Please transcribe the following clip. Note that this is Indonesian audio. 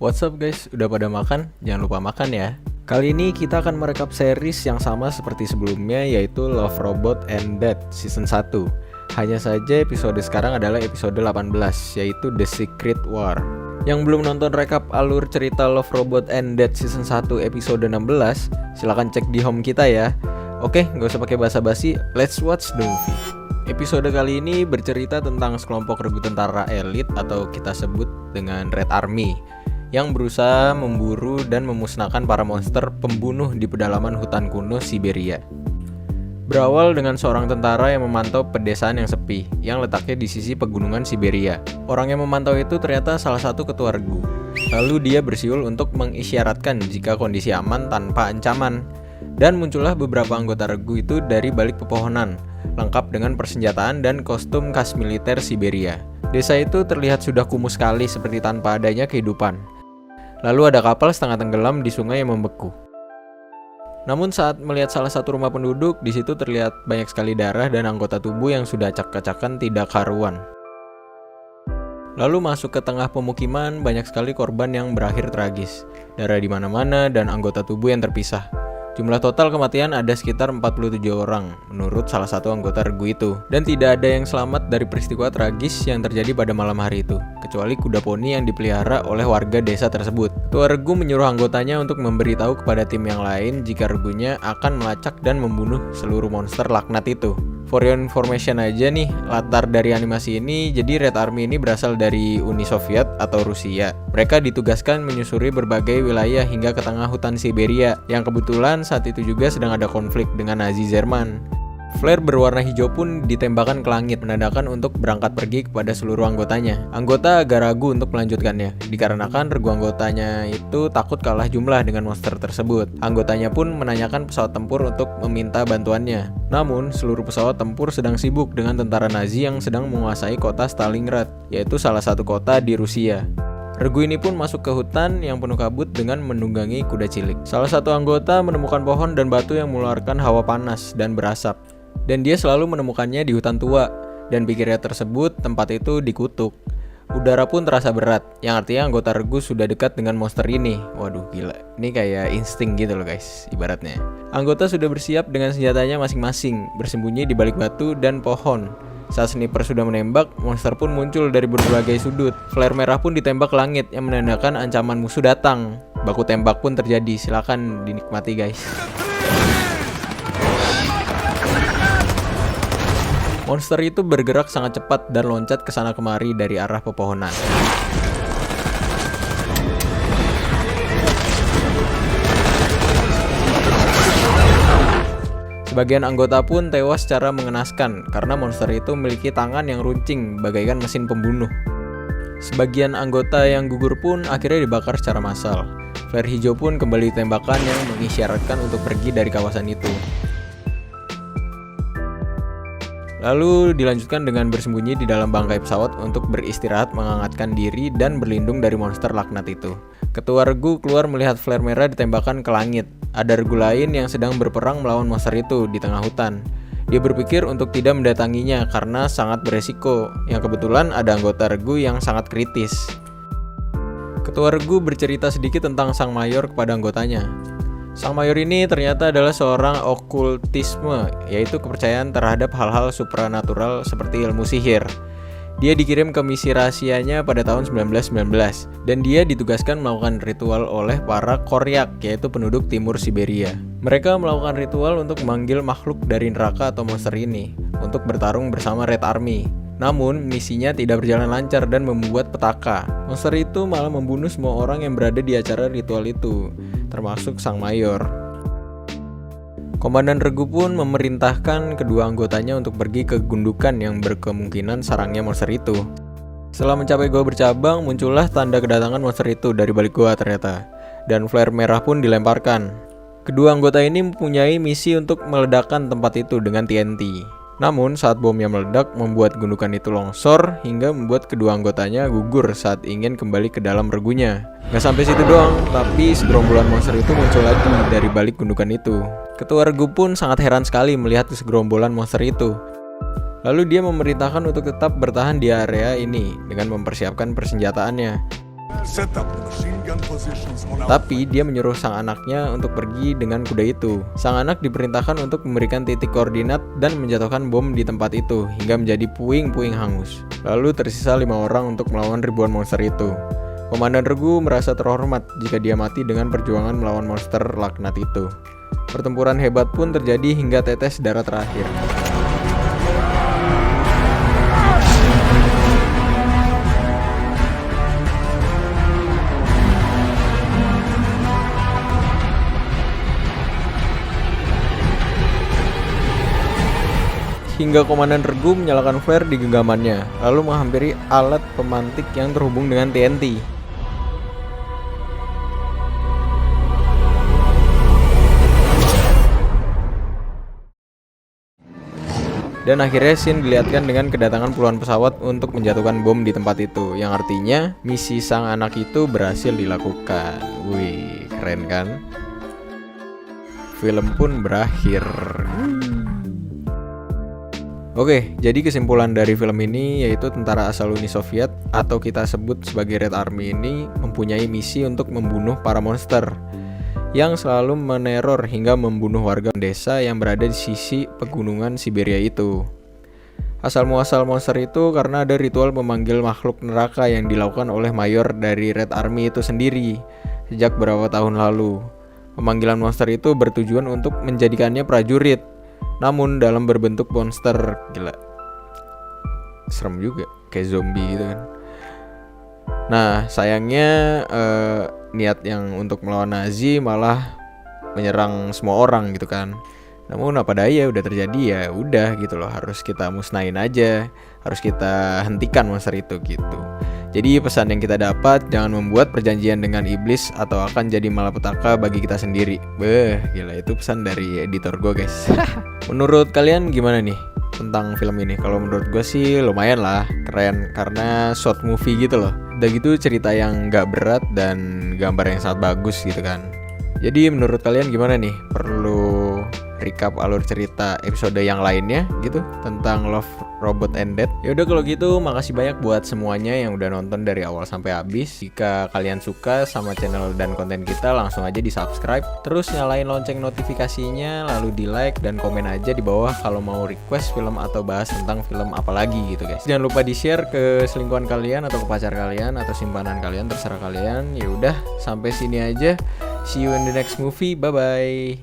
What's up guys, udah pada makan? Jangan lupa makan ya. Kali ini kita akan merekap series yang sama seperti sebelumnya, yaitu Love, Robot and Death Season 1. Hanya saja episode sekarang adalah episode 18, yaitu The Secret War. Yang belum nonton rekap alur cerita Love, Robot and Death Season 1 episode 16, silahkan cek di home kita ya. Oke, gak usah pakai basa-basi, let's watch the movie. Episode kali ini bercerita tentang sekelompok regu tentara elit atau kita sebut dengan Red Army yang berusaha memburu dan memusnahkan para monster pembunuh di pedalaman hutan kuno Siberia. Berawal dengan seorang tentara yang memantau pedesaan yang sepi yang letaknya di sisi pegunungan Siberia. Orang yang memantau itu ternyata salah satu ketua regu. Lalu dia bersiul untuk mengisyaratkan jika kondisi aman tanpa ancaman. Dan muncullah beberapa anggota regu itu dari balik pepohonan, lengkap dengan persenjataan dan kostum khas militer Siberia. Desa itu terlihat sudah kumuh sekali seperti tanpa adanya kehidupan. Lalu ada kapal setengah tenggelam di sungai yang membeku. Namun saat melihat salah satu rumah penduduk, di situ terlihat banyak sekali darah dan anggota tubuh yang sudah acak-acakan tidak karuan. Lalu masuk ke tengah pemukiman, banyak sekali korban yang berakhir tragis. Darah di mana-mana dan anggota tubuh yang terpisah. Jumlah total kematian ada sekitar 47 orang, menurut salah satu anggota regu itu. Dan tidak ada yang selamat dari peristiwa tragis yang terjadi pada malam hari itu, kecuali kuda poni yang dipelihara oleh warga desa tersebut. Ketua regu menyuruh anggotanya untuk memberitahu kepada tim yang lain jika regunya akan melacak dan membunuh seluruh monster laknat itu. For your information aja nih, latar dari animasi ini, jadi Red Army ini berasal dari Uni Soviet atau Rusia. Mereka ditugaskan menyusuri berbagai wilayah hingga ke tengah hutan Siberia, yang kebetulan saat itu juga sedang ada konflik dengan Nazi Jerman. Flare berwarna hijau pun ditembakkan ke langit, menandakan untuk berangkat pergi kepada seluruh anggotanya. Anggota agak ragu untuk melanjutkannya, dikarenakan regu anggotanya itu takut kalah jumlah dengan monster tersebut. Anggotanya pun menanyakan pesawat tempur untuk meminta bantuannya. Namun, seluruh pesawat tempur sedang sibuk dengan tentara Nazi yang sedang menguasai kota Stalingrad, yaitu salah satu kota di Rusia. Regu ini pun masuk ke hutan yang penuh kabut dengan menunggangi kuda cilik. Salah satu anggota menemukan pohon dan batu yang mengeluarkan hawa panas dan berasap. Dan dia selalu menemukannya di hutan tua, dan pikirnya tersebut tempat itu dikutuk. Udara pun terasa berat, yang artinya anggota regu sudah dekat dengan monster ini. Waduh gila, ini kayak insting gitu loh guys, ibaratnya. Anggota sudah bersiap dengan senjatanya masing-masing, bersembunyi di balik batu dan pohon. Saat sniper sudah menembak, monster pun muncul dari berbagai sudut. Flare merah pun ditembak ke langit yang menandakan ancaman musuh datang. Baku tembak pun terjadi, silakan dinikmati guys. Monster itu bergerak sangat cepat dan loncat ke sana kemari dari arah pepohonan. Sebagian anggota pun tewas secara mengenaskan karena monster itu memiliki tangan yang runcing bagaikan mesin pembunuh. Sebagian anggota yang gugur pun akhirnya dibakar secara massal. Flare hijau pun kembali ditembakkan yang mengisyaratkan untuk pergi dari kawasan itu. Lalu dilanjutkan dengan bersembunyi di dalam bangkai pesawat untuk beristirahat, menghangatkan diri, dan berlindung dari monster laknat itu. Ketua regu keluar melihat flare merah ditembakkan ke langit. Ada regu lain yang sedang berperang melawan monster itu di tengah hutan. Dia berpikir untuk tidak mendatanginya karena sangat beresiko, yang kebetulan ada anggota regu yang sangat kritis. Ketua regu bercerita sedikit tentang sang mayor kepada anggotanya. Sang mayor ini ternyata adalah seorang okultisme, yaitu kepercayaan terhadap hal-hal supranatural seperti ilmu sihir. Dia dikirim ke misi rahasianya pada tahun 1919, dan dia ditugaskan melakukan ritual oleh para Koryak, yaitu penduduk timur Siberia. Mereka melakukan ritual untuk memanggil makhluk dari neraka atau monster ini, untuk bertarung bersama Red Army. Namun, misinya tidak berjalan lancar dan membuat petaka. Monster itu malah membunuh semua orang yang berada di acara ritual itu, termasuk sang mayor. Komandan regu pun memerintahkan kedua anggotanya untuk pergi ke gundukan yang berkemungkinan sarangnya monster itu. Setelah mencapai gua bercabang, muncullah tanda kedatangan monster itu dari balik gua ternyata, dan flare merah pun dilemparkan. Kedua anggota ini mempunyai misi untuk meledakkan tempat itu dengan TNT. Namun saat bomnya meledak membuat gundukan itu longsor hingga membuat kedua anggotanya gugur saat ingin kembali ke dalam regunya. Gak sampai situ doang, tapi segerombolan monster itu muncul lagi dari balik gundukan itu. Ketua regu pun sangat heran sekali melihat segerombolan monster itu. Lalu dia memerintahkan untuk tetap bertahan di area ini dengan mempersiapkan persenjataannya. Set up the machine gun positions on our Tapi dia menyuruh sang anaknya untuk pergi dengan kuda itu. Sang anak diperintahkan untuk memberikan titik koordinat dan menjatuhkan bom di tempat itu hingga menjadi puing-puing hangus. Lalu tersisa 5 orang untuk melawan ribuan monster itu. Komandan Regu merasa terhormat jika dia mati dengan perjuangan melawan monster laknat itu. Pertempuran hebat pun terjadi hingga tetes darah terakhir. Hingga Komandan Regu menyalakan flare di genggamannya, lalu menghampiri alat pemantik yang terhubung dengan TNT. Dan akhirnya Shin dilihatkan dengan kedatangan puluhan pesawat untuk menjatuhkan bom di tempat itu, yang artinya misi sang anak itu berhasil dilakukan. Wih, keren kan? Film pun berakhir. Oke, jadi kesimpulan dari film ini yaitu tentara asal Uni Soviet atau kita sebut sebagai Red Army ini mempunyai misi untuk membunuh para monster yang selalu meneror hingga membunuh warga desa yang berada di sisi pegunungan Siberia itu. Asal muasal monster itu karena ada ritual memanggil makhluk neraka yang dilakukan oleh mayor dari Red Army itu sendiri sejak beberapa tahun lalu. Pemanggilan monster itu bertujuan untuk menjadikannya prajurit, namun dalam berbentuk monster. Gila, serem juga, kayak zombie gitu kan. Nah, sayangnya niat yang untuk melawan Nazi malah menyerang semua orang gitu kan. Namun apa daya, udah terjadi ya udah gitu loh, harus kita musnahin aja, harus kita hentikan monster itu gitu. Jadi pesan yang kita dapat, jangan membuat perjanjian dengan iblis atau akan jadi malapetaka bagi kita sendiri. Beh, gila, itu pesan dari editor gue guys. Menurut kalian gimana nih tentang film ini? Kalau menurut gue sih lumayan lah, keren karena short movie gitu loh. Udah gitu cerita yang gak berat dan gambar yang sangat bagus gitu kan. Jadi menurut kalian gimana nih? Perlu recap alur cerita episode yang lainnya gitu tentang Love, Robot and Death? Yaudah kalau gitu makasih banyak buat semuanya yang udah nonton dari awal sampai habis. Jika kalian suka sama channel dan konten kita, langsung aja di subscribe, terus nyalain lonceng notifikasinya, lalu di like dan komen aja di bawah kalau mau request film atau bahas tentang film apa lagi gitu guys. Jangan lupa di share ke selingkuhan kalian atau ke pacar kalian atau simpanan kalian, terserah kalian. Ya udah, sampai sini aja. See you in the next movie. Bye bye.